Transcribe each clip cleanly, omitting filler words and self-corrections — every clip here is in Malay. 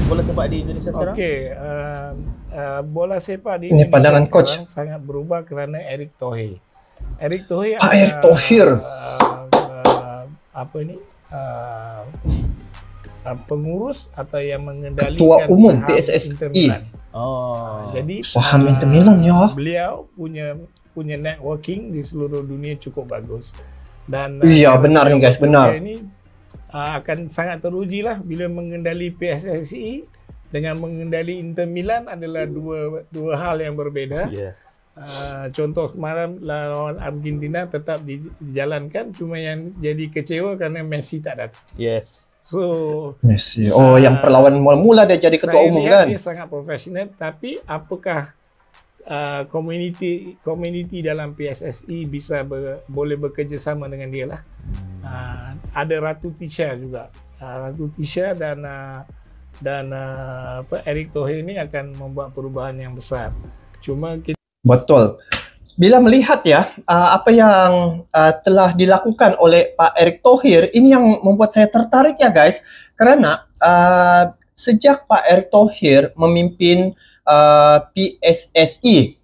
bola sepak di Indonesia sekarang? Okey, bola sepak di Ini Indonesia pandangan coach. sekarang sangat berubah kerana Erick Thohir. Erick Thohir Pak Erick adalah Thohir. apa ini? Pengurus atau yang mengendalikan Ketua Umum saham PSSI. Inter Milan. Jadi Saham Inter Milan ya. beliau punya networking di seluruh dunia cukup bagus. Dan Iya, benar nih guys, benar. Ini akan sangat teruji lah bila mengendali PSSI dengan mengendali Inter Milan adalah dua hal yang berbeda. Yeah. Contoh kemarin lawan Argentina tetap dijalankan, cuma yang jadi kecewa kerana Messi tak datang. Yes. So Messi. Oh, yang perlawanan mula-mula dia jadi ketua saya umum lihat kan? dia sangat profesional, tapi apakah community dalam PSSI bisa boleh bekerjasama dengan dia lah. Ada Ratu Tisha juga. Ratu Tisha dan Erick Thohir ini akan membuat perubahan yang besar. Cuma kita Betul. Bila melihat ya apa yang telah dilakukan oleh Pak Erick Thohir, ini yang membuat saya tertarik ya guys. Karena sejak Pak Erick Thohir memimpin PSSI,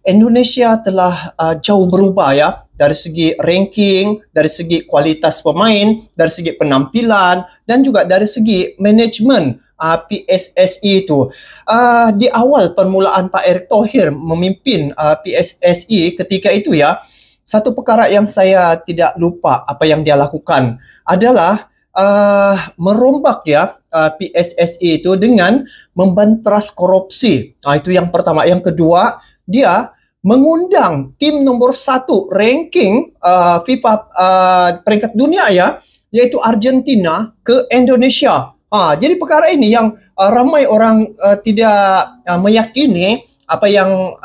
Indonesia telah jauh berubah ya. Dari segi ranking, dari segi kualitas pemain, dari segi penampilan, dan juga dari segi manajemen PSSI itu. Di awal permulaan Pak Erick Thohir memimpin PSSI ketika itu ya, satu perkara yang saya tidak lupa apa yang dia lakukan adalah merombak ya PSSI itu dengan membanteras korupsi. Itu yang pertama. Yang kedua, dia mengundang tim nomor 1 ranking FIFA peringkat dunia ya, yaitu Argentina ke Indonesia. Jadi perkara ini yang ramai orang tidak meyakini apa yang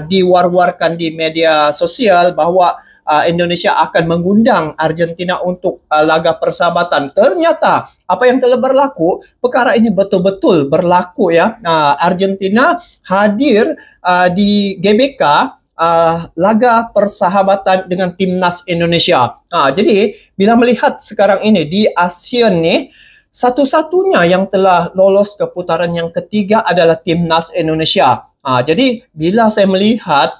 diwar-warkan di media sosial bahwa Indonesia akan mengundang Argentina untuk laga persahabatan. Ternyata apa yang telah berlaku, perkara ini betul-betul berlaku ya. Argentina hadir di GBK laga persahabatan dengan timnas Indonesia. Jadi bila melihat sekarang ini di ASEAN nih, satu-satunya yang telah lolos ke putaran yang ketiga adalah timnas Indonesia. Jadi bila saya melihat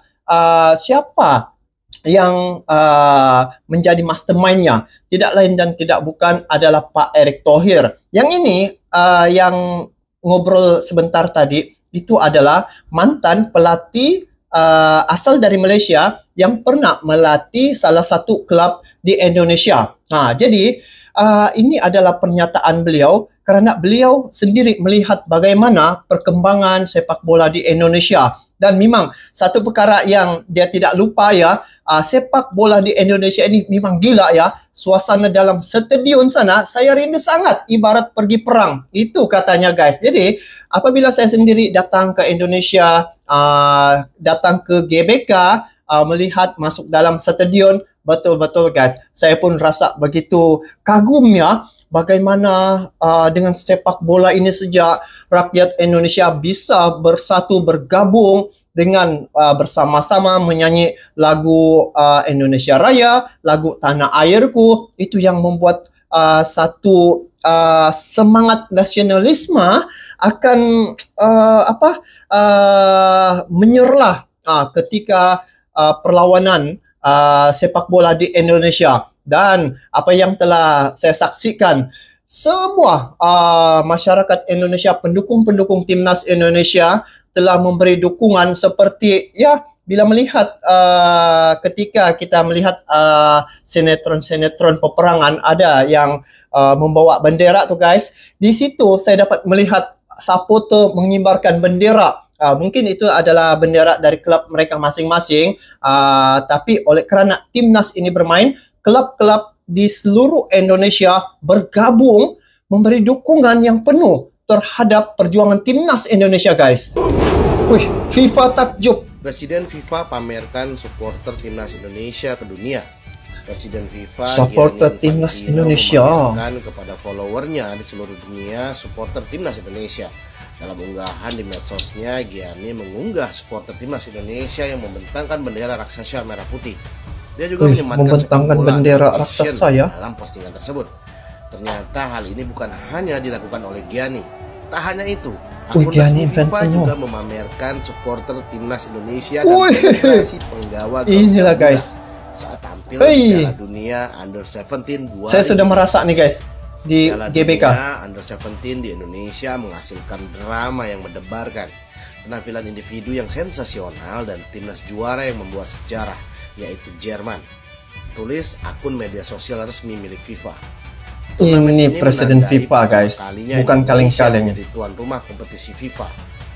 siapa yang menjadi mastermind-nya, tidak lain dan tidak bukan adalah Pak Erick Thohir. Yang ini yang ngobrol sebentar tadi itu adalah mantan pelatih asal dari Malaysia yang pernah melatih salah satu klub di Indonesia. Jadi ini adalah pernyataan beliau kerana beliau sendiri melihat bagaimana perkembangan sepak bola di Indonesia. Dan memang satu perkara yang dia tidak lupa ya, sepak bola di Indonesia ini memang gila ya. Suasana dalam stadion sana saya rindu sangat, ibarat pergi perang. Itu katanya guys. Jadi apabila saya sendiri datang ke Indonesia, datang ke GBK, melihat masuk dalam stadion, betul-betul guys, saya pun rasa begitu kagum ya. Bagaimana dengan sepak bola ini sejak rakyat Indonesia bisa bersatu bergabung dengan bersama-sama menyanyi lagu Indonesia Raya, lagu Tanah Airku. Itu yang membuat satu semangat nasionalisme akan menyerlah ketika perlawanan sepak bola di Indonesia. Dan apa yang telah saya saksikan, semua masyarakat Indonesia, pendukung-pendukung timnas Indonesia telah memberi dukungan seperti ya, bila melihat ketika kita melihat sinetron-sinetron peperangan ada yang membawa bendera tuh guys. Di situ saya dapat melihat supporter mengibarkan bendera. Mungkin itu adalah bendera dari klub mereka masing-masing, tapi oleh kerana timnas ini bermain, klub-klub di seluruh Indonesia bergabung memberi dukungan yang penuh terhadap perjuangan timnas Indonesia guys. Wih, FIFA takjub. Presiden FIFA pamerkan supporter timnas Indonesia ke dunia. Presiden FIFA supporter timnas Indonesia memamerkan kepada followernya di seluruh dunia supporter timnas Indonesia. Dalam unggahan di medsosnya, Gianni mengunggah supporter timnas Indonesia yang membentangkan bendera raksasa merah putih. Dia juga membentangkan bendera raksasa ya dalam postingan tersebut. Ternyata hal ini bukan hanya dilakukan oleh Gianni. Tak hanya itu, Wih, akun Gianni resmi FIFA Infantino juga memamerkan supporter timnas Indonesia dan selebrasi penggawa inilah garuda guys. saat tampil Hei. di Piala Dunia Under 17 Saya sudah merasa nih guys di Piala GBK. Dunia Under 17 di Indonesia menghasilkan drama yang mendebarkan, penampilan individu yang sensasional, dan timnas juara yang membuat sejarah, yaitu Jerman. Tulis akun media sosial resmi milik FIFA. Ini presiden menandai FIFA pertama guys, kalinya bukan Indonesia kaleng-kaleng. menjadi tuan rumah kompetisi FIFA,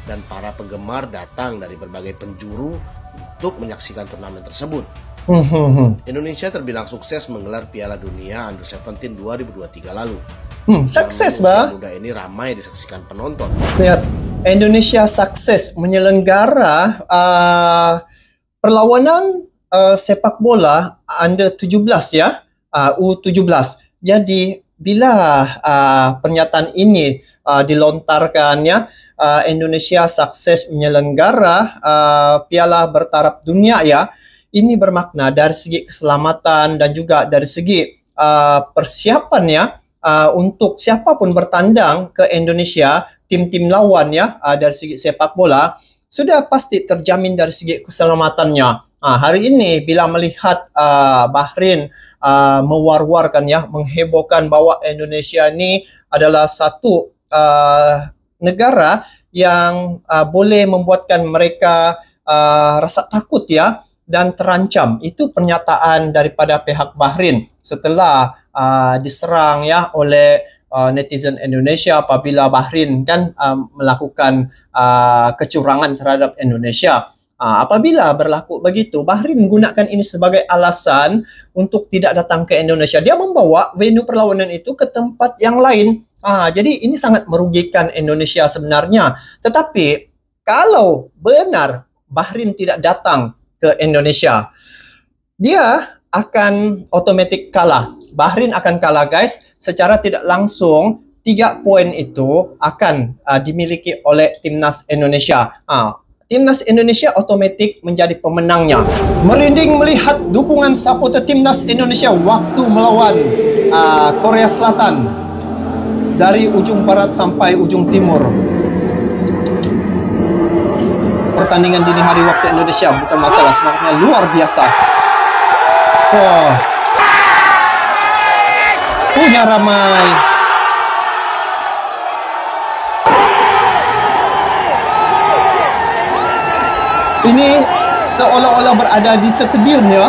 dan para penggemar datang dari berbagai penjuru untuk menyaksikan turnamen tersebut. Indonesia terbilang sukses menggelar Piala Dunia Under 17 2023 lalu. Sukses Usia bah. muda ini ramai disaksikan penonton. Lihat, Indonesia sukses menyelenggara perlawanan sepak bola under 17 ya, U17. Jadi bila pernyataan ini dilontarkan ya, Indonesia sukses menyelenggara piala bertaraf dunia ya, ini bermakna dari segi keselamatan dan juga dari segi persiapan ya, untuk siapapun bertandang ke Indonesia, tim-tim lawan ya, dari segi sepak bola sudah pasti terjamin dari segi keselamatannya. Hari ini bila melihat Bahrain mewar-warkan ya, menghebohkan bahwa Indonesia ini adalah satu negara yang boleh membuatkan mereka rasa takut ya dan terancam. Itu pernyataan daripada pihak Bahrain setelah diserang ya oleh netizen Indonesia apabila Bahrain kan melakukan kecurangan terhadap Indonesia. Apabila berlaku begitu, Bahrain menggunakan ini sebagai alasan untuk tidak datang ke Indonesia. Dia membawa venue perlawanan itu ke tempat yang lain. Jadi ini sangat merugikan Indonesia sebenarnya. Tetapi kalau benar Bahrain tidak datang ke Indonesia, dia akan otomatis kalah. Bahrain akan kalah guys, secara tidak langsung 3 poin itu akan dimiliki oleh timnas Indonesia. Timnas Indonesia otomatis menjadi pemenangnya. Merinding melihat dukungan supporter timnas Indonesia waktu melawan Korea Selatan dari ujung barat sampai ujung timur. Pertandingan dini hari waktu Indonesia bukan masalah, semangatnya luar biasa. Wah, punya ramai. Ini seolah-olah berada di stadion ya.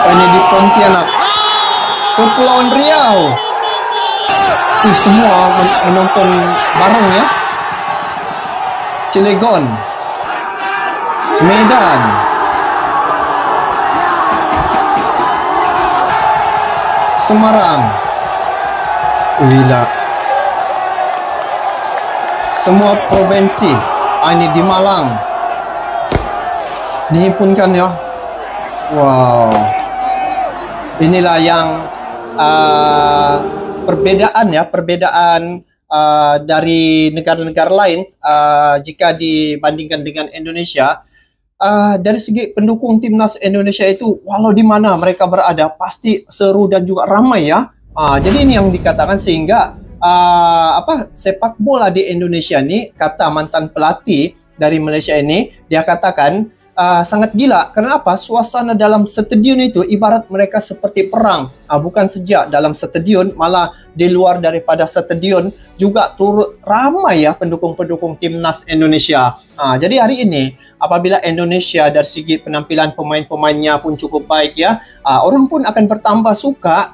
Ini di Pontianak, Kepulauan Riau. Semua menonton bareng ya. Cilegon, Medan, Semarang, Wila. Semua provinsi, ini di Malang dihimpunkan ya. Wow, inilah yang perbedaan ya, perbedaan dari negara-negara lain jika dibandingkan dengan Indonesia. Dari segi pendukung timnas Indonesia itu, walau di mana mereka berada pasti seru dan juga ramai ya. Jadi ini yang dikatakan sehingga sepak bola di Indonesia ini, kata mantan pelatih dari Malaysia ini, dia katakan sangat gila. Kenapa? Suasana dalam stadion itu ibarat mereka seperti perang. Bukan saja dalam stadion, malah di luar daripada stadion juga turut ramai ya pendukung-pendukung timnas Indonesia. Jadi hari ini apabila Indonesia dari segi penampilan pemain-pemainnya pun cukup baik ya, orang pun akan bertambah suka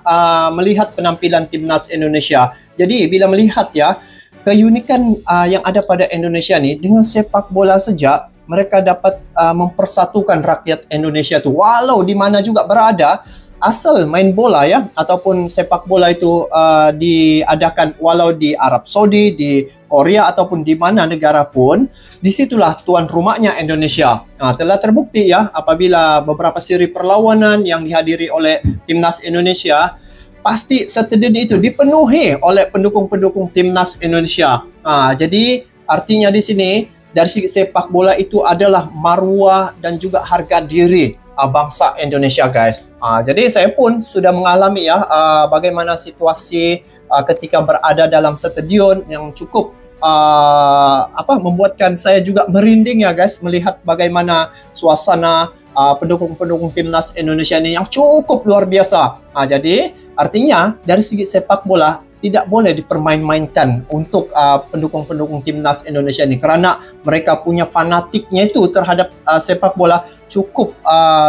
melihat penampilan timnas Indonesia. Jadi bila melihat ya keunikan yang ada pada Indonesia nih, dengan sepak bola saja mereka dapat mempersatukan rakyat Indonesia tuh, walau di mana juga berada, asal main bola ya, ataupun sepak bola itu diadakan walau di Arab Saudi, di Korea ataupun di mana negara pun, disitulah tuan rumahnya Indonesia. Telah terbukti ya apabila beberapa seri perlawanan yang dihadiri oleh timnas Indonesia, pasti stadion itu dipenuhi oleh pendukung-pendukung timnas Indonesia. Jadi artinya di sini dari segi sepak bola itu adalah marwah dan juga harga diri bangsa Indonesia guys. Jadi saya pun sudah mengalami ya bagaimana situasi ketika berada dalam stadion yang cukup membuatkan saya juga merinding ya guys, melihat bagaimana suasana pendukung-pendukung timnas Indonesia ini yang cukup luar biasa. Jadi artinya dari segi sepak bola tidak boleh dipermain-mainkan untuk pendukung-pendukung timnas Indonesia ini, karena mereka punya fanatiknya itu terhadap sepak bola cukup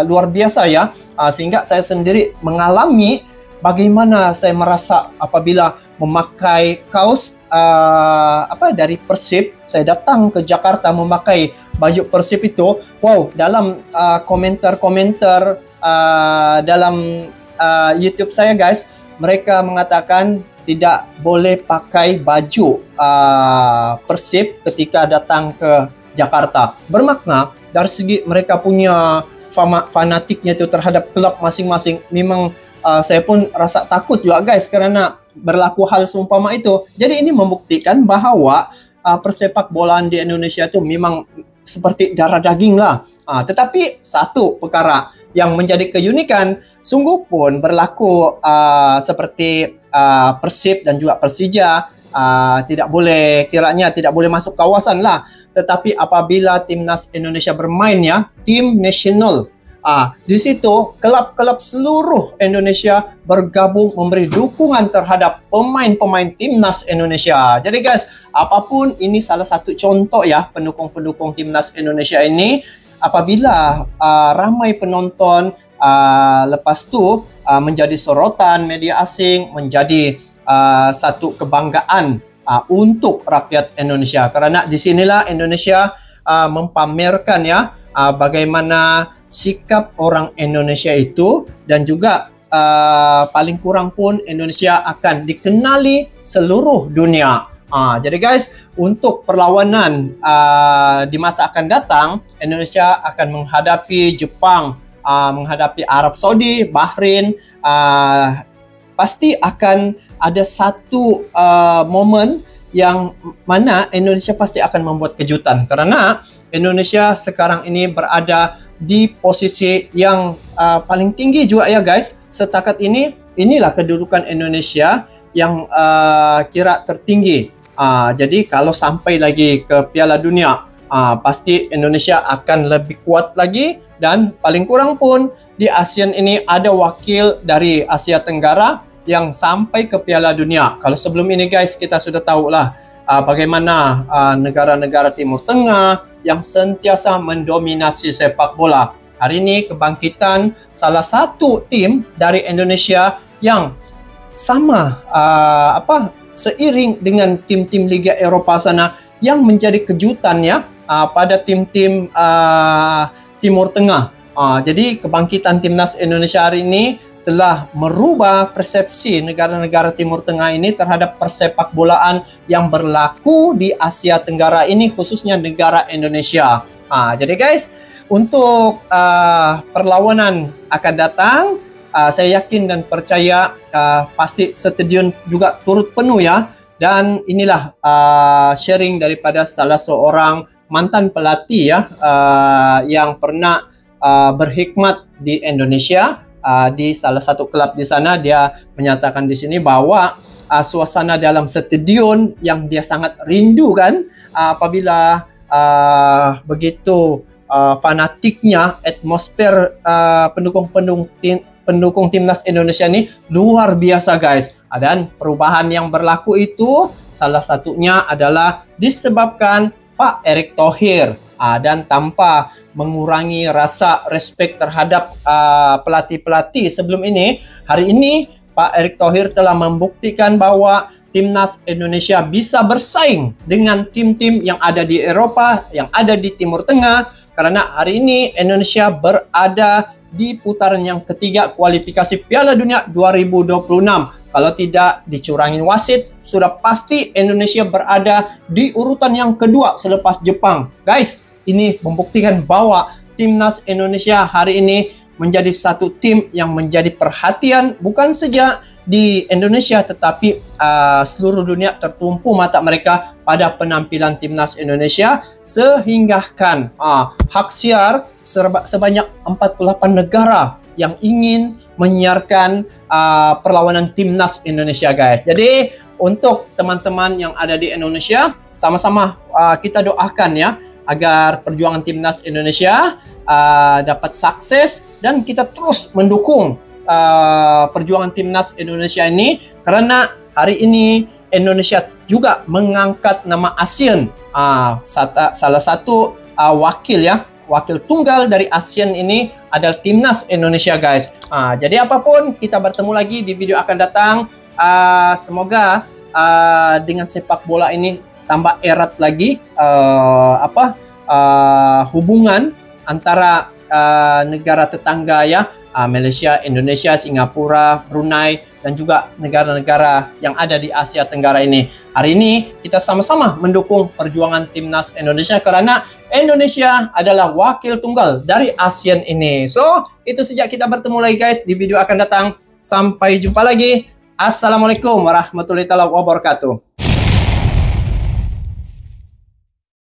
luar biasa ya. Sehingga saya sendiri mengalami bagaimana saya merasa apabila memakai kaos dari Persib. Saya datang ke Jakarta memakai baju Persib itu. Wow, dalam komentar-komentar dalam YouTube saya guys, mereka mengatakan tidak boleh pakai baju Persib ketika datang ke Jakarta. Bermakna dari segi mereka punya fanatiknya itu terhadap klub masing-masing. Memang saya pun rasa takut juga guys karena berlaku hal seumpama itu. Jadi ini membuktikan bahwa persepak bolaan di Indonesia itu memang seperti darah daging lah. Tetapi satu perkara yang menjadi keunikan, sungguh pun berlaku seperti Persib dan juga Persija tidak boleh, kiranya tidak boleh masuk kawasan lah. Tetapi apabila timnas Indonesia bermain ya, tim nasional, di situ klub-klub seluruh Indonesia bergabung memberi dukungan terhadap pemain-pemain timnas Indonesia. Jadi guys, apapun ini salah satu contoh ya pendukung-pendukung timnas Indonesia ini. Apabila ramai penonton, lepas tu menjadi sorotan media asing, menjadi satu kebanggaan untuk rakyat Indonesia. Karena di sinilah Indonesia mempamerkan ya bagaimana sikap orang Indonesia itu, dan juga paling kurang pun Indonesia akan dikenali seluruh dunia. Jadi guys, untuk perlawanan di masa akan datang, Indonesia akan menghadapi Jepang, menghadapi Arab Saudi, Bahrain. Pasti akan ada satu momen yang mana Indonesia pasti akan membuat kejutan, karena Indonesia sekarang ini berada di posisi yang paling tinggi juga ya guys. Setakat ini, inilah kedudukan Indonesia yang kira tertinggi. Jadi kalau sampai lagi ke Piala Dunia, pasti Indonesia akan lebih kuat lagi, dan paling kurang pun di ASEAN ini ada wakil dari Asia Tenggara yang sampai ke Piala Dunia. Kalau sebelum ini guys, kita sudah tahu lah bagaimana negara-negara Timur Tengah yang sentiasa mendominasi sepak bola. Hari ini kebangkitan salah satu tim dari Indonesia yang sama seiring dengan tim-tim Liga Eropa sana yang menjadi kejutan ya pada tim-tim Timur Tengah. Jadi kebangkitan timnas Indonesia hari ini telah merubah persepsi negara-negara Timur Tengah ini terhadap persepak bolaan yang berlaku di Asia Tenggara ini, khususnya negara Indonesia. Jadi guys, untuk perlawanan akan datang, saya yakin dan percaya pasti stadion juga turut penuh ya. Dan inilah sharing daripada salah seorang mantan pelatih ya yang pernah berkhidmat di Indonesia di salah satu klub di sana. Dia menyatakan di sini bahwa suasana dalam stadion yang dia sangat rindu kan apabila begitu fanatiknya atmosfer pendukung timnas Indonesia ini luar biasa guys. Dan perubahan yang berlaku itu salah satunya adalah disebabkan Pak Erick Thohir, dan tanpa mengurangi rasa respek terhadap pelatih-pelatih sebelum ini, hari ini Pak Erick Thohir telah membuktikan bahwa timnas Indonesia bisa bersaing dengan tim-tim yang ada di Eropa, yang ada di Timur Tengah, karena hari ini Indonesia berada di putaran yang ketiga kualifikasi Piala Dunia 2026. Kalau tidak dicurangin wasit, sudah pasti Indonesia berada di urutan yang kedua selepas Jepang. Guys, ini membuktikan bahwa timnas Indonesia hari ini menjadi satu tim yang menjadi perhatian bukan saja di Indonesia, tetapi seluruh dunia tertumpu mata mereka pada penampilan timnas Indonesia, sehinggakan hak siar sebanyak 48 negara yang ingin menyiarkan perlawanan timnas Indonesia, guys. Jadi untuk teman-teman yang ada di Indonesia, sama-sama kita doakan ya agar perjuangan timnas Indonesia dapat sukses, dan kita terus mendukung perjuangan timnas Indonesia ini, karena hari ini Indonesia juga mengangkat nama ASEAN. Salah satu wakil tunggal dari ASEAN ini adalah timnas Indonesia, guys. Jadi apapun, kita bertemu lagi di video akan datang. Semoga dengan sepak bola ini tambah erat lagi hubungan antara negara tetangga ya, Malaysia, Indonesia, Singapura, Brunei, dan juga negara-negara yang ada di Asia Tenggara ini. Hari ini kita sama-sama mendukung perjuangan timnas Indonesia, karena Indonesia adalah wakil tunggal dari ASEAN ini. So, itu saja, kita bertemu lagi guys di video akan datang. Sampai jumpa lagi. Assalamualaikum warahmatullahi wabarakatuh.